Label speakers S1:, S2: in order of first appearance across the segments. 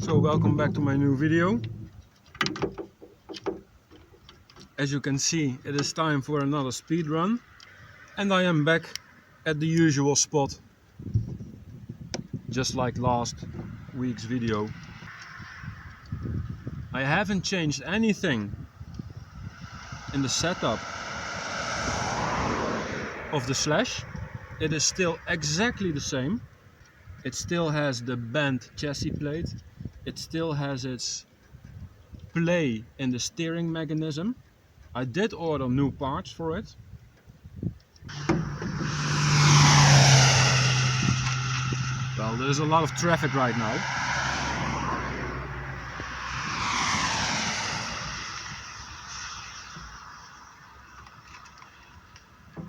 S1: So welcome back to my new video. As you can see, it is time for another speed run, and I am back at the usual spot, just like last week's video. I haven't changed anything in the setup of the Slash. It is still exactly the same. It still has the bent chassis plate. It still has its play in the steering mechanism. I did order new parts for it. Well, there's a lot of traffic right now.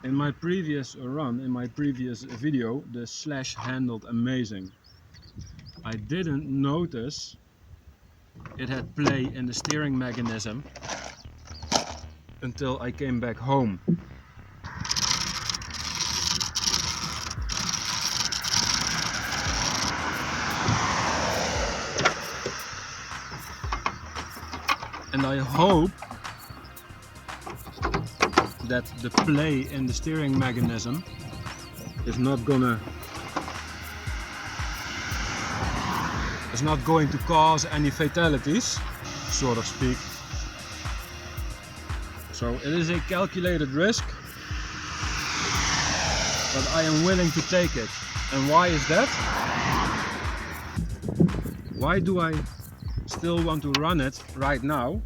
S1: In my previous run, in my previous video, the Slash handled amazing. I didn't notice it had play in the steering mechanism until I came back home. And I hope that the play in the steering mechanism is not going to cause any fatalities, so to speak. So it is a calculated risk, but I am willing to take it. And why is that? Why do I still want to run it right now?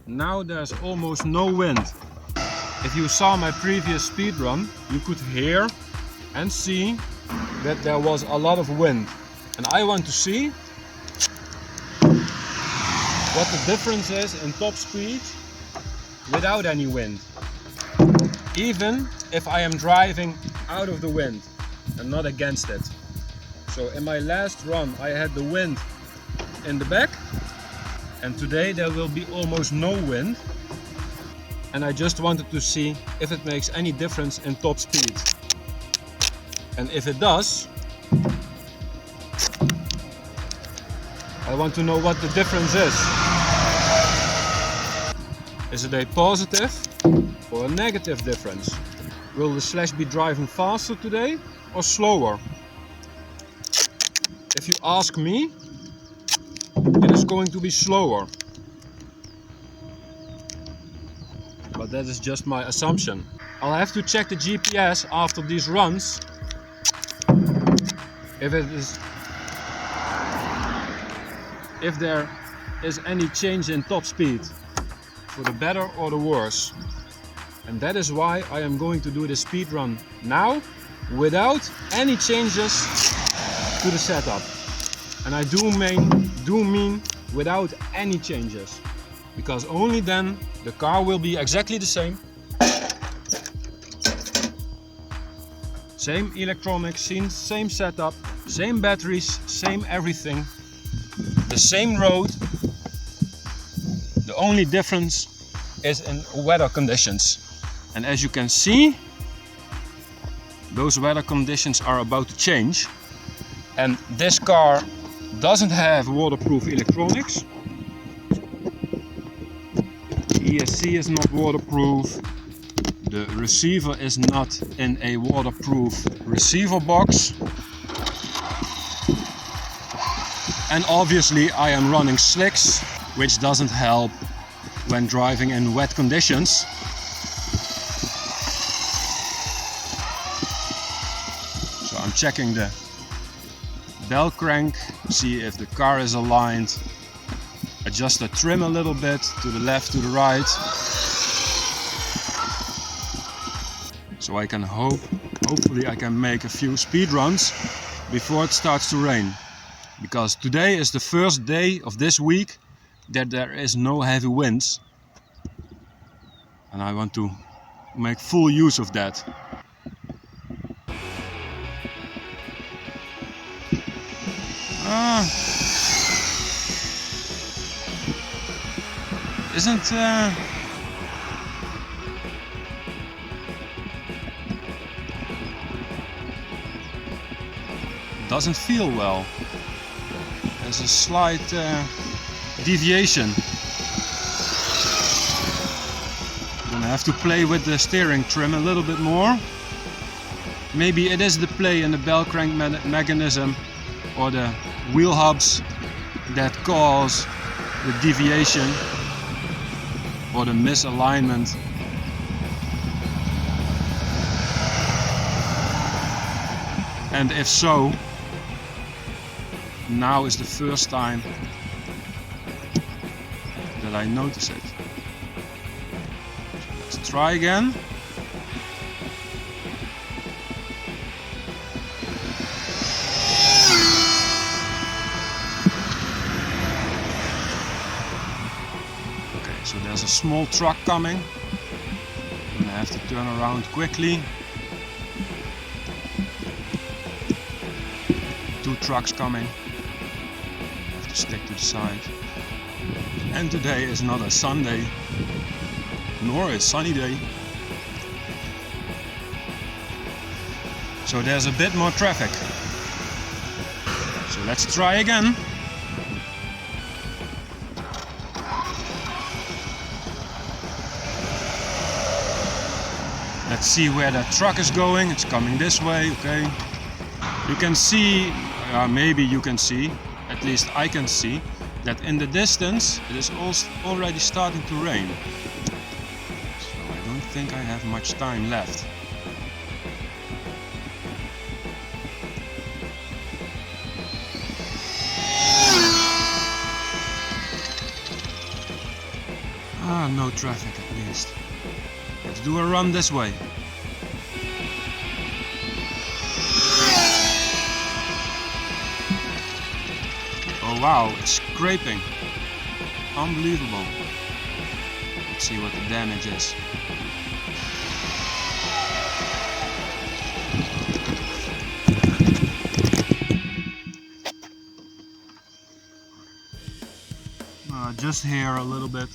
S1: Now there's almost no wind. If you saw my previous speed run, you could hear and see that there was a lot of wind. And I want to see what the difference is in top speed without any wind. Even if I am driving out of the wind and not against it. So in my last run I had the wind in the back, and today there will be almost no wind. And I just wanted to see if it makes any difference in top speed. And if it does, I want to know what the difference is. Is it a positive or a negative difference? Will the Slash be driving faster today or slower? If you ask me, it is going to be slower. But that is just my assumption. I'll have to check the GPS after these runs if there is any change in top speed for the better or the worse. And that is why I am going to do the speed run now without any changes to the setup. And I do mean without any changes, because only then the car will be exactly the same. Same electronics, same setup, same batteries, same everything. The same road. The only difference is in weather conditions. And as you can see, those weather conditions are about to change. And this car doesn't have waterproof electronics. The ESC is not waterproof. The receiver is not in a waterproof receiver box. And obviously I am running slicks, which doesn't help when driving in wet conditions. So I'm checking the bell crank, see if the car is aligned, adjust the trim a little bit to the left, to the right. So I can hopefully I can make a few speed runs before it starts to rain. Because today is the first day of this week that there is no heavy winds. And I want to make full use of that. Doesn't feel well. there's a slight deviation. I'm gonna have to play with the steering trim a little bit more. Maybe it is the play in the bell crank mechanism or the wheel hubs that cause the deviation or the misalignment. And if so, now is the first time that I notice it. Let's try again. Okay, so there's a small truck coming. I'm gonna have to turn around quickly. Two trucks coming. Have to stick to the side. And today is not a Sunday, nor a sunny day. So there's a bit more traffic. So let's try again. Let's see where that truck is going. It's coming this way, okay. You can see, maybe you can see, at least I can see, that in the distance it is already starting to rain. So I don't think I have much time left. No traffic at least. Let's do a run this way. Oh wow, it's scraping. Unbelievable. Let's see what the damage is. Just here a little bit.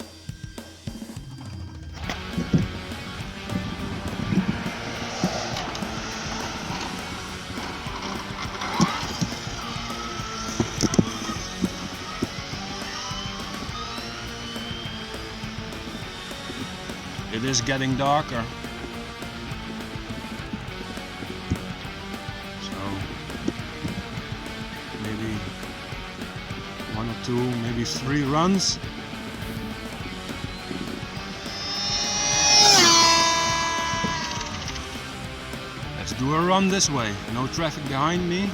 S1: It is getting darker. So maybe one or two, maybe 3 runs. Let's do a run this way. No traffic behind me.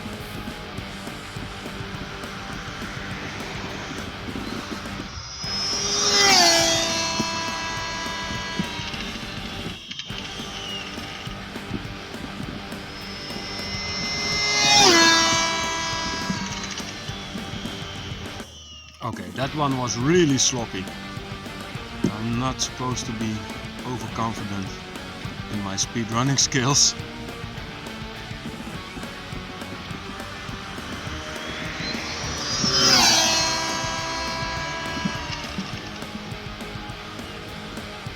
S1: Okay, that one was really sloppy. I'm not supposed to be overconfident in my speed running skills.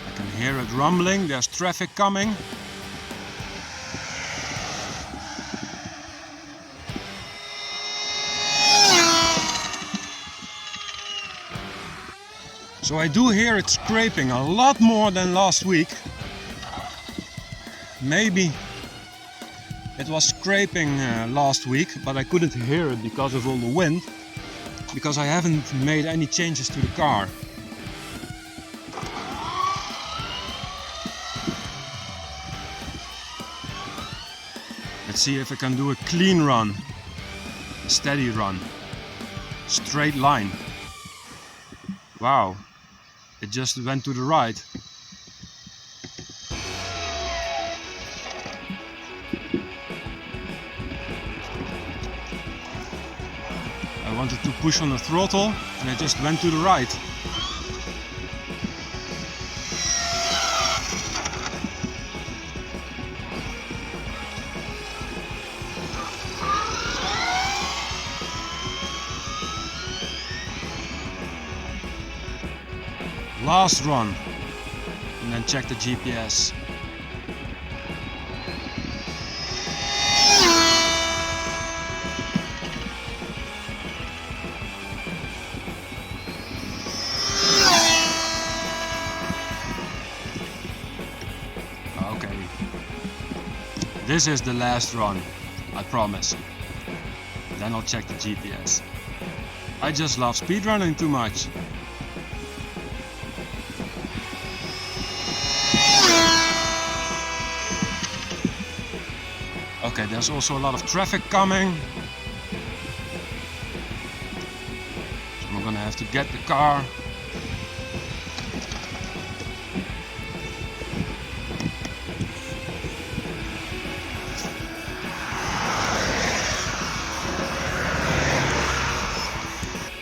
S1: I can hear it rumbling, there's traffic coming. So I do hear it scraping a lot more than last week. Maybe it was scraping last week, but I couldn't hear it because of all the wind, because I haven't made any changes to the car. Let's see if I can do a clean run, a steady run, straight line. Wow. It just went to the right. I wanted to push on the throttle and it just went to the right. Last run, and then check the GPS. This is the last run, I promise. Then I'll check the GPS. I just love speedrunning too much. Okay, there's also a lot of traffic coming. So I'm gonna have to get the car.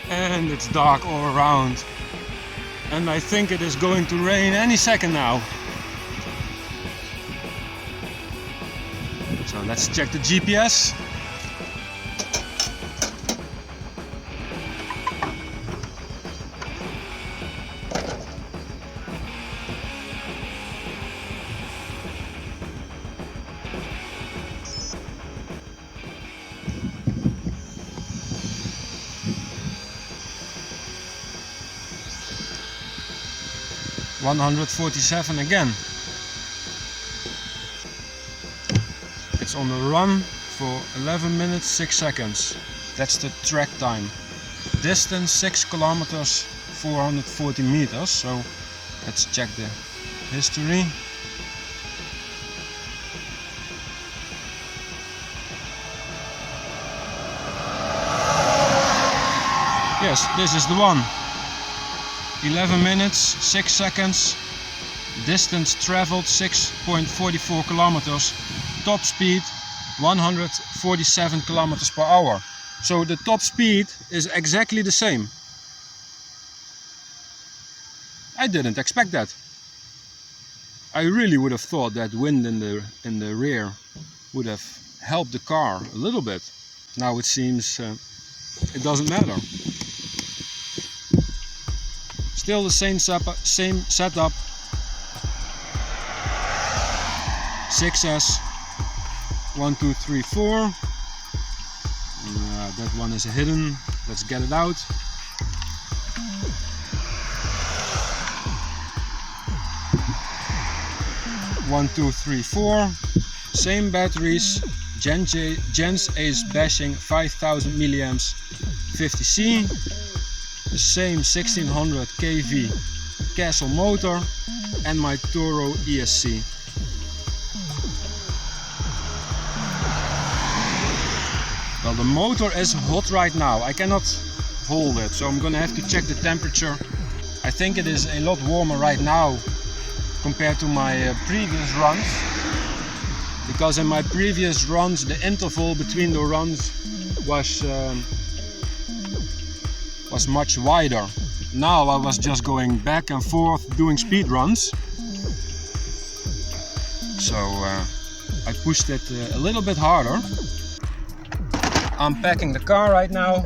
S1: And it's dark all around. And I think it is going to rain any second now. So let's check the GPS. $147 again. It's on the run for 11 minutes 6 seconds. That's the track time. Distance 6 kilometers 440 meters. So let's check the history. Yes, this is the one. 11 minutes 6 seconds. Distance traveled 6.44 kilometers. Top speed 147 kilometers per hour. So the top speed is exactly the same. I didn't expect that. I really would have thought that wind in the rear would have helped the car a little bit. Now it seems it doesn't matter. Still the same setup. 6S 1, 2, 3, 4. That one is hidden. Let's get it out. One, 2, 3, 4. Same batteries. Gens Ace Bashing 5000 milliamps 50C. The same 1600 kV Castle motor and my Toro ESC. Well, the motor is hot right now. I cannot hold it, so I'm gonna have to check the temperature. I think it is a lot warmer right now compared to my previous runs, because in my previous runs the interval between the runs was much wider. Now I was just going back and forth doing speed runs, so I pushed it a little bit harder. I'm packing the car right now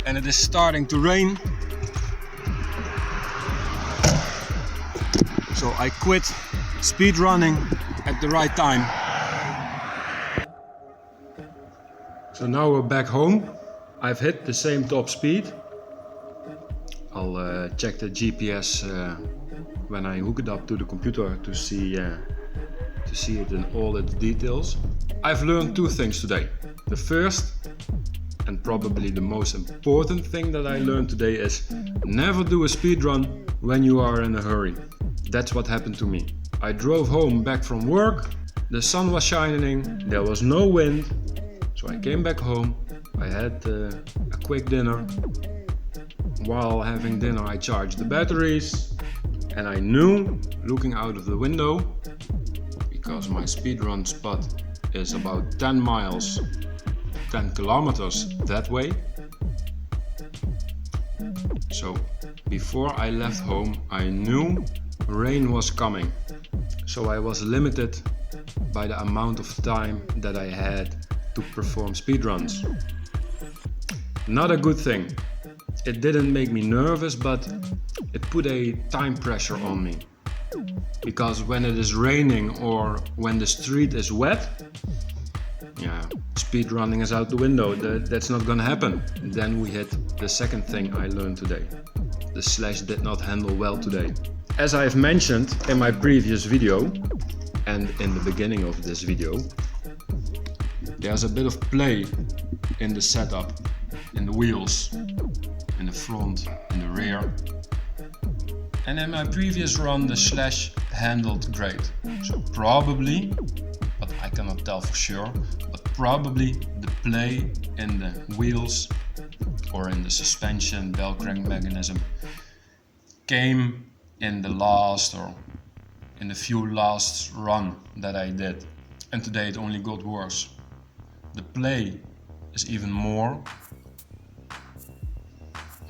S1: and it is starting to rain, so I quit speed running at the right time. So now we're back home. I've hit the same top speed. I'll check the GPS when I hook it up to the computer to see it in all its details. I've learned two things today. The first and probably the most important thing that I learned today is never do a speed run when you are in a hurry. That's what happened to me. I drove home back from work, the sun was shining, there was no wind, so I came back home, I had a quick dinner. While having dinner I charged the batteries, and I knew, looking out of the window, because my speedrun spot is about 10 miles, 10 kilometers that way. So before I left home I knew rain was coming, so I was limited by the amount of time that I had to perform speedruns. Not a good thing. It didn't make me nervous, but it put a time pressure on me. Because when it is raining or when the street is wet, yeah, speed running is out the window. That's not gonna happen. Then we hit the second thing I learned today. The Slash did not handle well today. As I have mentioned in my previous video and in the beginning of this video, there's a bit of play in the setup, in the wheels, in the front, in the rear. And in my previous run the Slash handled great. So probably, but I cannot tell for sure, but probably the play in the wheels or in the suspension bell crank mechanism came in the last or in the few last run that I did. And today it only got worse. The play is even more.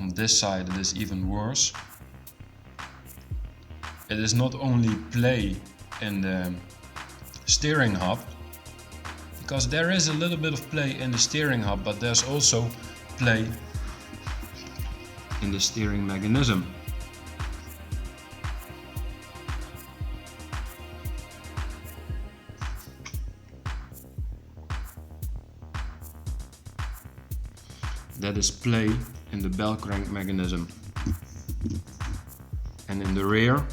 S1: On this side it is even worse. It is not only play in the steering hub, because there is a little bit of play in the steering hub, but there's also play in the steering mechanism. That is play in the bell crank mechanism. And in the rear,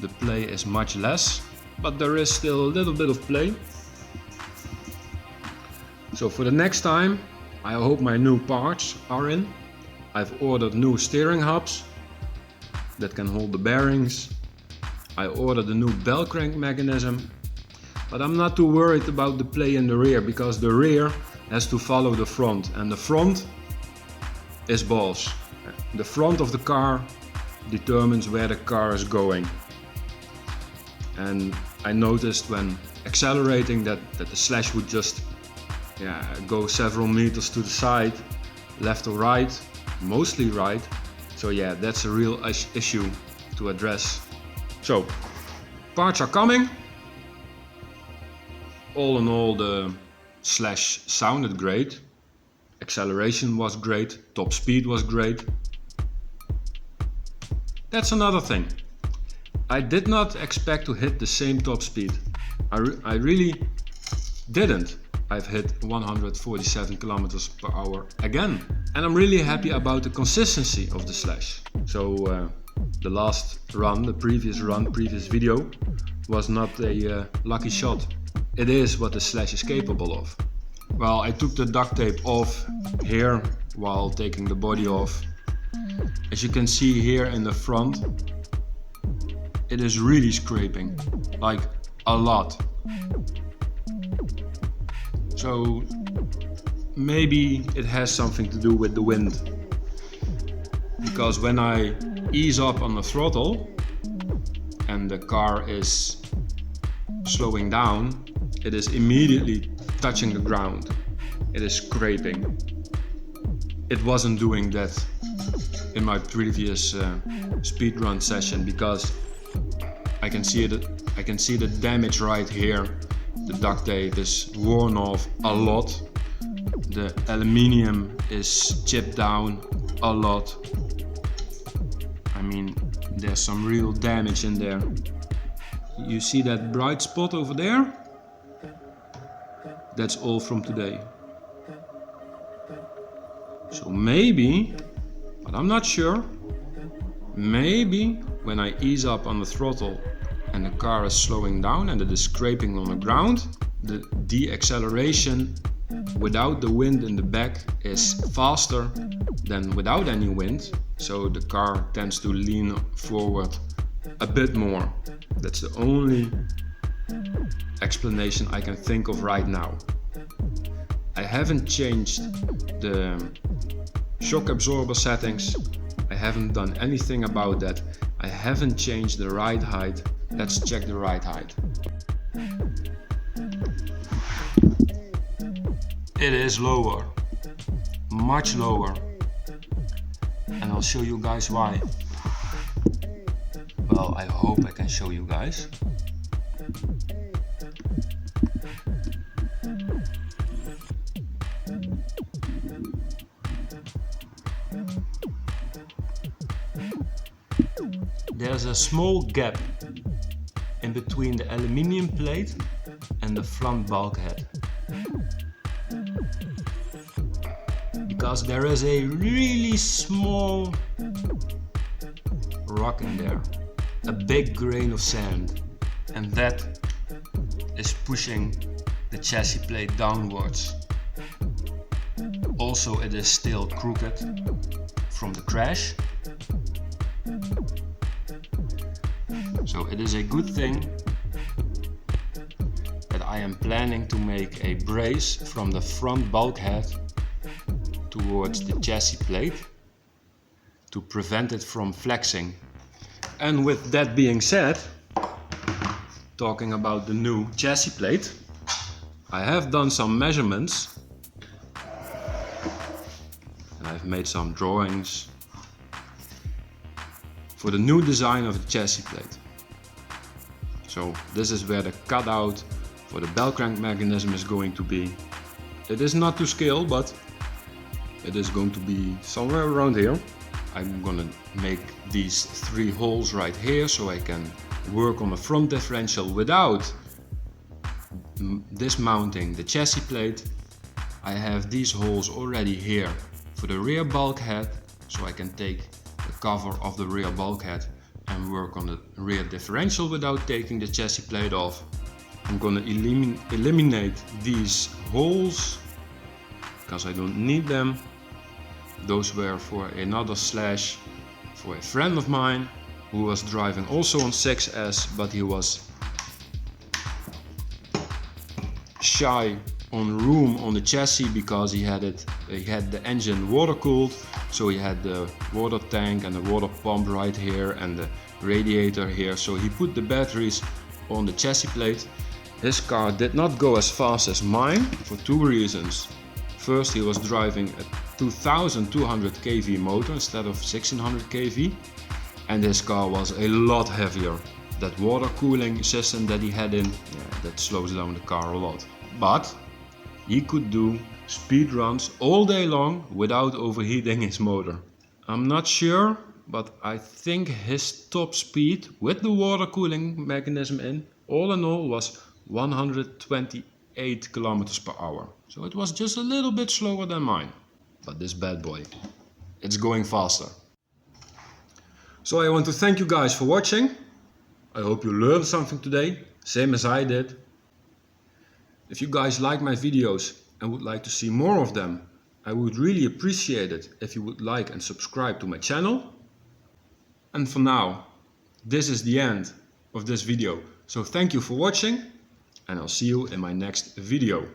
S1: the play is much less, but there is still a little bit of play. So for the next time, I hope my new parts are in. I've ordered new steering hubs that can hold the bearings. I ordered a new bell crank mechanism, but I'm not too worried about the play in the rear, because the rear has to follow the front, and the front is boss. The front of the car determines where the car is going. And I noticed when accelerating that the Slash would just go several meters to the side, left or right, mostly right. So yeah, that's a real issue to address. So, parts are coming. All in all, the Slash sounded great. Acceleration was great, top speed was great. That's another thing. I did not expect to hit the same top speed. I really didn't. I've hit 147 kilometers per hour again. And I'm really happy about the consistency of the Slash. So the last run, the previous video, was not a lucky shot. It is what the Slash is capable of. Well, I took the duct tape off here while taking the body off. As you can see here in the front, it is really scraping, like a lot. So maybe it has something to do with the wind. Because when I ease up on the throttle and the car is slowing down, it is immediately touching the ground. It is scraping. It wasn't doing that in my previous speedrun session, because I can see the damage right here. The duct tape is worn off a lot. The aluminium is chipped down a lot. I mean, there's some real damage in there. You see that bright spot over there? That's all from today. So maybe, but I'm not sure, maybe when I ease up on the throttle and the car is slowing down and it is scraping on the ground, the deceleration without the wind in the back is faster than without any wind, so the car tends to lean forward a bit more. That's the only explanation I can think of right now. I haven't changed the shock absorber settings. I haven't done anything about that. I haven't changed the ride height. Let's check the ride height. It is lower, much lower, and I'll show you guys why. Well, I hope I can show you guys. There's a small gap in between the aluminium plate and the front bulkhead, because there is a really small rock in there, a big grain of sand. and that is pushing the chassis plate downwards. Also, it is still crooked from the crash. So it is a good thing that I am planning to make a brace from the front bulkhead towards the chassis plate to prevent it from flexing. And with that being said, talking about the new chassis plate, I have done some measurements and I've made some drawings for the new design of the chassis plate. So this is where the cutout for the bell crank mechanism is going to be. It is not to scale, but it is going to be somewhere around here. I'm gonna make these 3 holes right here so I can work on the front differential without dismounting the chassis plate. I have these holes already here for the rear bulkhead, so I can take the cover of the rear bulkhead and work on the rear differential without taking the chassis plate off. I'm gonna eliminate these holes because I don't need them. Those were for another slash for a friend of mine who was driving also on 6S, but he was shy on room on the chassis because he had the engine water cooled, so he had the water tank and the water pump right here and the radiator here, so he put the batteries on the chassis plate. His car did not go as fast as mine for 2 reasons. First, he was driving a 2200 kV motor instead of 1600 kV, and his car was a lot heavier. That water cooling system that he had in, that slows down the car a lot. But he could do speed runs all day long without overheating his motor. I'm not sure, but I think his top speed with the water cooling mechanism in all was 128 kilometers per hour. So it was just a little bit slower than mine. But this bad boy, it's going faster. So I want to thank you guys for watching. I hope you learned something today, same as I did. If you guys like my videos and would like to see more of them, I would really appreciate it if you would like and subscribe to my channel. And for now, this is the end of this video. So thank you for watching, and I'll see you in my next video.